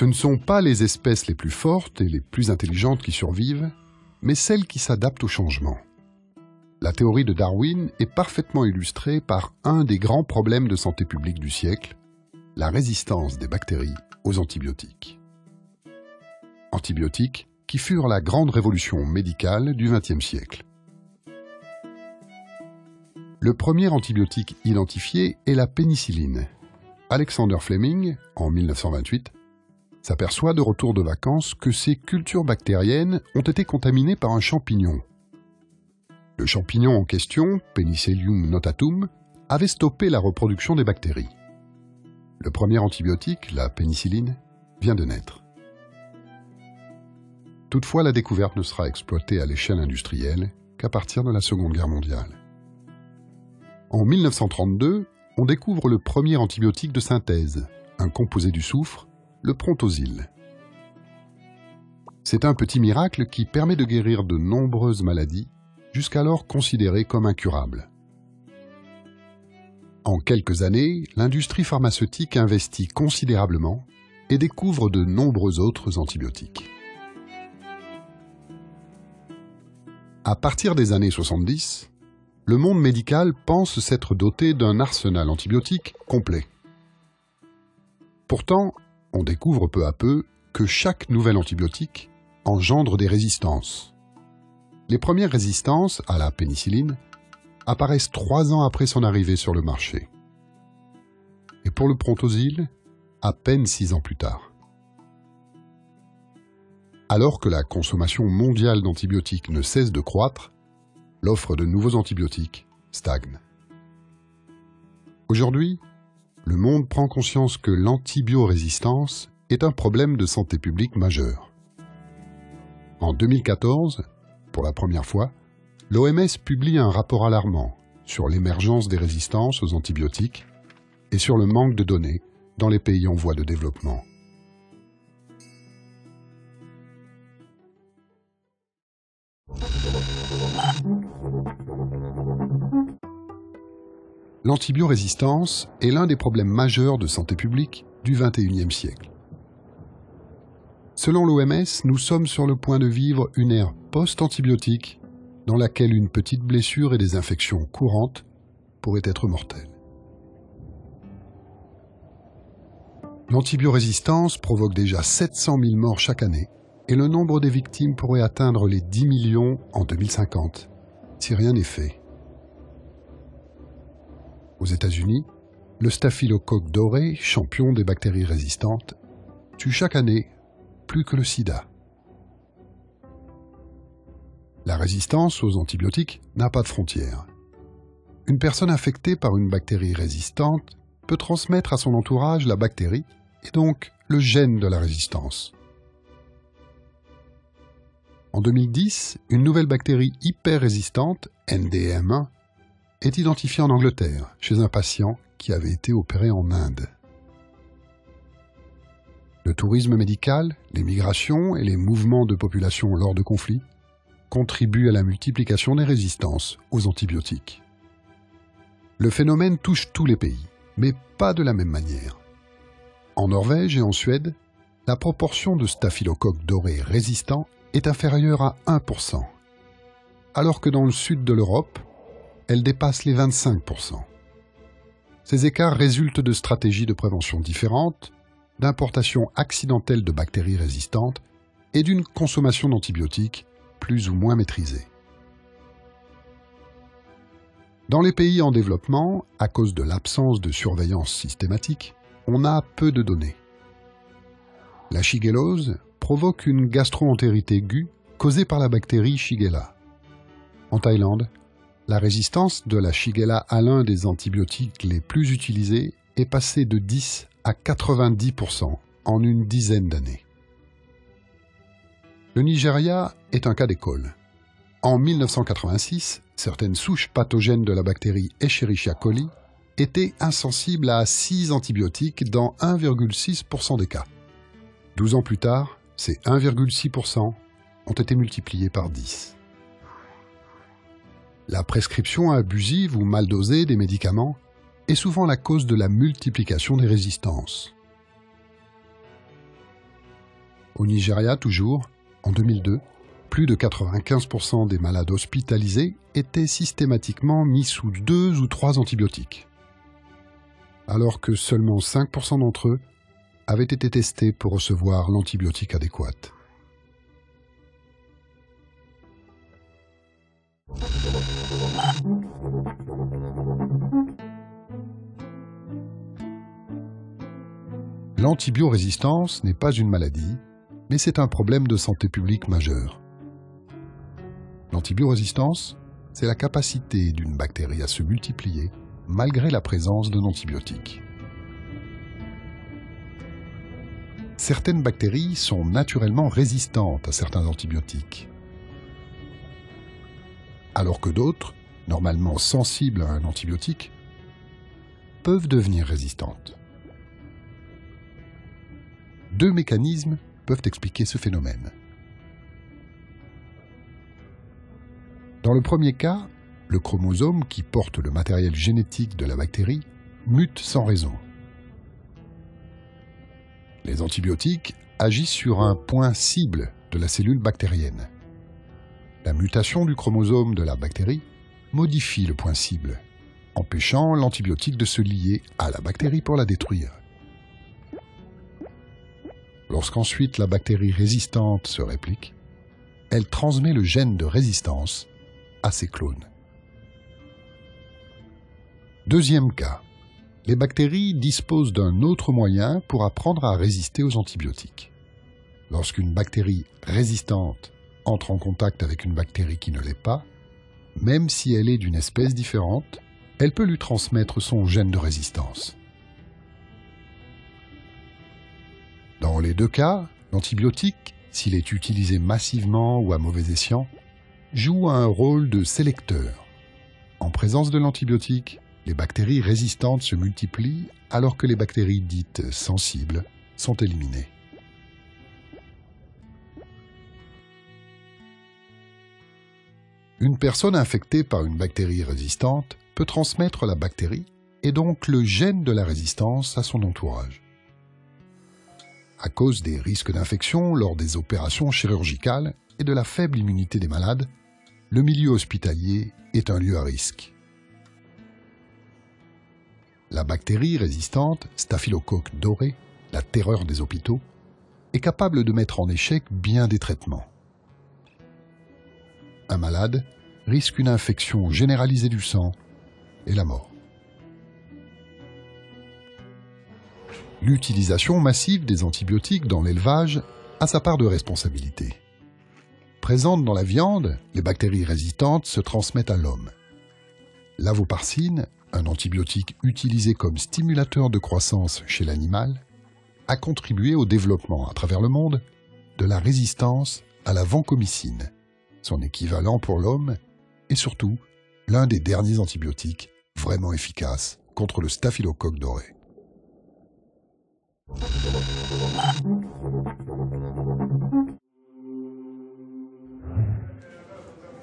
Ce ne sont pas les espèces les plus fortes et les plus intelligentes qui survivent, mais celles qui s'adaptent au changement. La théorie de Darwin est parfaitement illustrée par un des grands problèmes de santé publique du siècle, la résistance des bactéries aux antibiotiques. Antibiotiques qui furent la grande révolution médicale du XXe siècle. Le premier antibiotique identifié est la pénicilline. Alexander Fleming, en 1928, s'aperçoit de retour de vacances que ces cultures bactériennes ont été contaminées par un champignon. Le champignon en question, Penicillium notatum, avait stoppé la reproduction des bactéries. Le premier antibiotique, la pénicilline, vient de naître. Toutefois, la découverte ne sera exploitée à l'échelle industrielle qu'à partir de la Seconde Guerre mondiale. En 1932, on découvre le premier antibiotique de synthèse, un composé du soufre, le Prontosil. C'est un petit miracle qui permet de guérir de nombreuses maladies, jusqu'alors considérées comme incurables. En quelques années, l'industrie pharmaceutique investit considérablement et découvre de nombreux autres antibiotiques. À partir des années 70, le monde médical pense s'être doté d'un arsenal antibiotique complet. Pourtant, on découvre peu à peu que chaque nouvel antibiotique engendre des résistances. Les premières résistances à la pénicilline apparaissent 3 ans après son arrivée sur le marché. Et pour le Prontosil, à peine 6 ans plus tard. Alors que la consommation mondiale d'antibiotiques ne cesse de croître, l'offre de nouveaux antibiotiques stagne. Aujourd'hui, le monde prend conscience que l'antibiorésistance est un problème de santé publique majeur. En 2014, pour la première fois, l'OMS publie un rapport alarmant sur l'émergence des résistances aux antibiotiques et sur le manque de données dans les pays en voie de développement. L'antibiorésistance est l'un des problèmes majeurs de santé publique du XXIe siècle. Selon l'OMS, nous sommes sur le point de vivre une ère post-antibiotique dans laquelle une petite blessure et des infections courantes pourraient être mortelles. L'antibiorésistance provoque déjà 700 000 morts chaque année et le nombre des victimes pourrait atteindre les 10 millions en 2050, si rien n'est fait. Aux États-Unis, le staphylocoque doré, champion des bactéries résistantes, tue chaque année plus que le sida. La résistance aux antibiotiques n'a pas de frontières. Une personne infectée par une bactérie résistante peut transmettre à son entourage la bactérie et donc le gène de la résistance. En 2010, une nouvelle bactérie hyper-résistante, NDM1, est identifiée en Angleterre, chez un patient qui avait été opéré en Inde. Le tourisme médical, les migrations et les mouvements de population lors de conflits contribuent à la multiplication des résistances aux antibiotiques. Le phénomène touche tous les pays, mais pas de la même manière. En Norvège et en Suède, la proportion de staphylocoques dorés résistants est inférieure à 1%, alors que dans le sud de l'Europe, elle dépasse les 25%. Ces écarts résultent de stratégies de prévention différentes, d'importation accidentelle de bactéries résistantes et d'une consommation d'antibiotiques plus ou moins maîtrisée. Dans les pays en développement, à cause de l'absence de surveillance systématique, on a peu de données. La shigellose provoque une gastro-entérite aiguë causée par la bactérie Shigella. En Thaïlande, la résistance de la Shigella à l'un des antibiotiques les plus utilisés est passée de 10 à 90% en une dizaine d'années. Le Nigeria est un cas d'école. En 1986, certaines souches pathogènes de la bactérie Escherichia coli étaient insensibles à 6 antibiotiques dans 1,6% des cas. 12 ans plus tard, ces 1,6% ont été multipliés par 10. La prescription abusive ou mal dosée des médicaments est souvent la cause de la multiplication des résistances. Au Nigeria toujours, en 2002, plus de 95% des malades hospitalisés étaient systématiquement mis sous 2 ou 3 antibiotiques, alors que seulement 5% d'entre eux avaient été testés pour recevoir l'antibiotique adéquat. L'antibiorésistance n'est pas une maladie, mais c'est un problème de santé publique majeur. L'antibiorésistance, c'est la capacité d'une bactérie à se multiplier malgré la présence d'un antibiotique. Certaines bactéries sont naturellement résistantes à certains antibiotiques, alors que d'autres, normalement sensibles à un antibiotique, peuvent devenir résistantes. 2 mécanismes peuvent expliquer ce phénomène. Dans le premier cas, le chromosome qui porte le matériel génétique de la bactérie mute sans raison. Les antibiotiques agissent sur un point cible de la cellule bactérienne. La mutation du chromosome de la bactérie modifie le point cible, empêchant l'antibiotique de se lier à la bactérie pour la détruire. Lorsqu'ensuite la bactérie résistante se réplique, elle transmet le gène de résistance à ses clones. Deuxième cas, les bactéries disposent d'un autre moyen pour apprendre à résister aux antibiotiques. Lorsqu'une bactérie résistante entre en contact avec une bactérie qui ne l'est pas, même si elle est d'une espèce différente, elle peut lui transmettre son gène de résistance. Dans les 2 cas, l'antibiotique, s'il est utilisé massivement ou à mauvais escient, joue un rôle de sélecteur. En présence de l'antibiotique, les bactéries résistantes se multiplient alors que les bactéries dites sensibles sont éliminées. Une personne infectée par une bactérie résistante peut transmettre la bactérie et donc le gène de la résistance à son entourage. À cause des risques d'infection lors des opérations chirurgicales et de la faible immunité des malades, le milieu hospitalier est un lieu à risque. La bactérie résistante, Staphylocoque doré, la terreur des hôpitaux, est capable de mettre en échec bien des traitements. Un malade risque une infection généralisée du sang et la mort. L'utilisation massive des antibiotiques dans l'élevage a sa part de responsabilité. Présentes dans la viande, les bactéries résistantes se transmettent à l'homme. L'avoparcine, un antibiotique utilisé comme stimulateur de croissance chez l'animal, a contribué au développement à travers le monde de la résistance à la vancomycine, son équivalent pour l'homme, et surtout l'un des derniers antibiotiques vraiment efficaces contre le staphylocoque doré.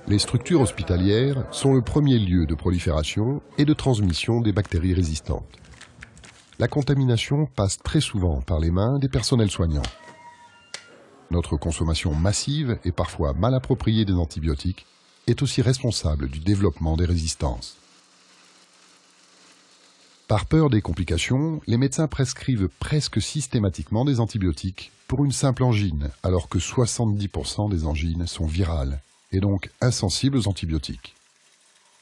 Les structures hospitalières sont le premier lieu de prolifération et de transmission des bactéries résistantes. La contamination passe très souvent par les mains des personnels soignants. Notre consommation massive et parfois mal appropriée des antibiotiques est aussi responsable du développement des résistances. Par peur des complications, les médecins prescrivent presque systématiquement des antibiotiques pour une simple angine, alors que 70% des angines sont virales et donc insensibles aux antibiotiques.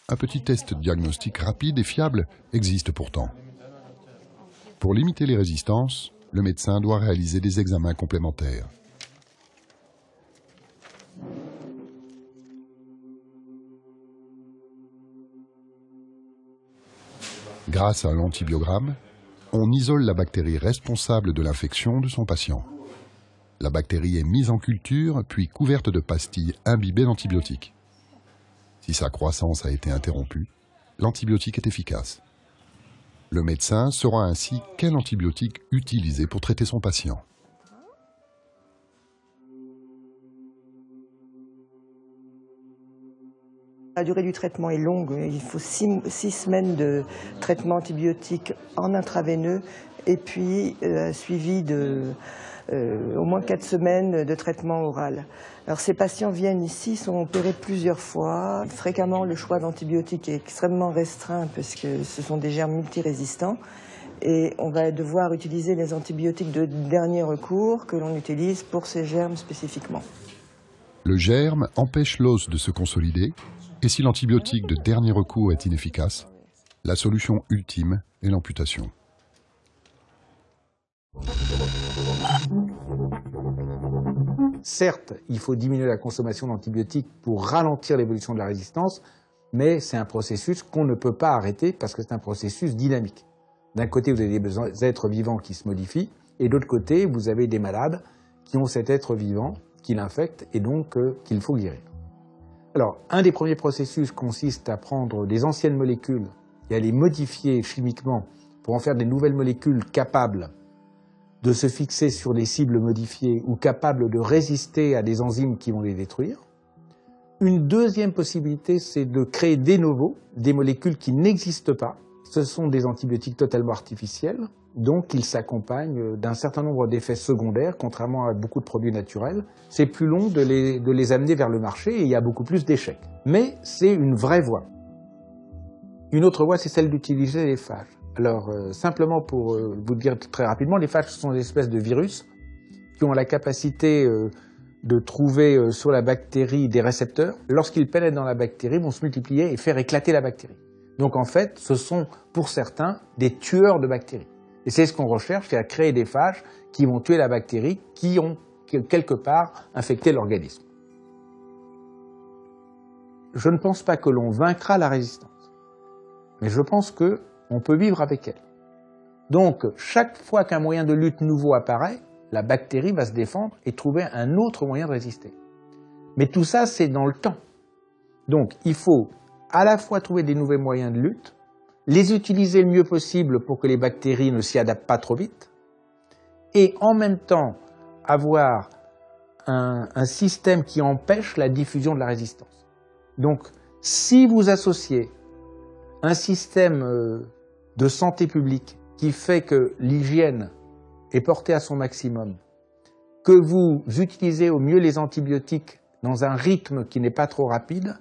Un petit test diagnostic rapide et fiable existe pourtant. Pour limiter les résistances, le médecin doit réaliser des examens complémentaires. Grâce à l'antibiogramme, on isole la bactérie responsable de l'infection de son patient. La bactérie est mise en culture, puis couverte de pastilles imbibées d'antibiotiques. Si sa croissance a été interrompue, l'antibiotique est efficace. Le médecin saura ainsi quel antibiotique utiliser pour traiter son patient. La durée du traitement est longue, il faut 6 semaines de traitement antibiotique en intraveineux et puis suivi de au moins 4 semaines de traitement oral. Alors ces patients viennent ici, sont opérés plusieurs fois. Fréquemment, le choix d'antibiotiques est extrêmement restreint parce que ce sont des germes multirésistants. Et on va devoir utiliser les antibiotiques de dernier recours que l'on utilise pour ces germes spécifiquement. Le germe empêche l'os de se consolider, et si l'antibiotique de dernier recours est inefficace, la solution ultime est l'amputation. Certes, il faut diminuer la consommation d'antibiotiques pour ralentir l'évolution de la résistance, mais c'est un processus qu'on ne peut pas arrêter parce que c'est un processus dynamique. D'un côté, vous avez des êtres vivants qui se modifient, et de l'autre côté, vous avez des malades qui ont cet être vivant, qui l'infecte, et donc qu'il faut guérir. Alors, un des premiers processus consiste à prendre des anciennes molécules et à les modifier chimiquement pour en faire des nouvelles molécules capables de se fixer sur des cibles modifiées ou capables de résister à des enzymes qui vont les détruire. Une deuxième possibilité, c'est de créer de novo des molécules qui n'existent pas. Ce sont des antibiotiques totalement artificiels, donc ils s'accompagnent d'un certain nombre d'effets secondaires, contrairement à beaucoup de produits naturels. C'est plus long de les amener vers le marché et il y a beaucoup plus d'échecs. Mais c'est une vraie voie. Une autre voie, c'est celle d'utiliser les phages. Alors, simplement pour vous le dire très rapidement, les phages sont des espèces de virus qui ont la capacité de trouver sur la bactérie des récepteurs. Lorsqu'ils pénètrent dans la bactérie, vont se multiplier et faire éclater la bactérie. Donc en fait, ce sont pour certains des tueurs de bactéries. Et c'est ce qu'on recherche, c'est à créer des phages qui vont tuer la bactérie, qui ont quelque part infecté l'organisme. Je ne pense pas que l'on vaincra la résistance, mais je pense qu'on peut vivre avec elle. Donc chaque fois qu'un moyen de lutte nouveau apparaît, la bactérie va se défendre et trouver un autre moyen de résister. Mais tout ça, c'est dans le temps. Donc il faut à la fois trouver des nouveaux moyens de lutte, les utiliser le mieux possible pour que les bactéries ne s'y adaptent pas trop vite, et en même temps avoir un système qui empêche la diffusion de la résistance. Donc, si vous associez un système de santé publique qui fait que l'hygiène est portée à son maximum, que vous utilisez au mieux les antibiotiques dans un rythme qui n'est pas trop rapide,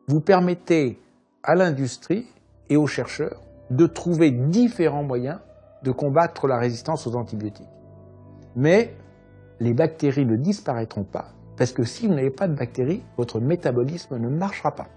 vous permettez à l'industrie et aux chercheurs de trouver différents moyens de combattre la résistance aux antibiotiques. Mais les bactéries ne disparaîtront pas, parce que si vous n'avez pas de bactéries, votre métabolisme ne marchera pas.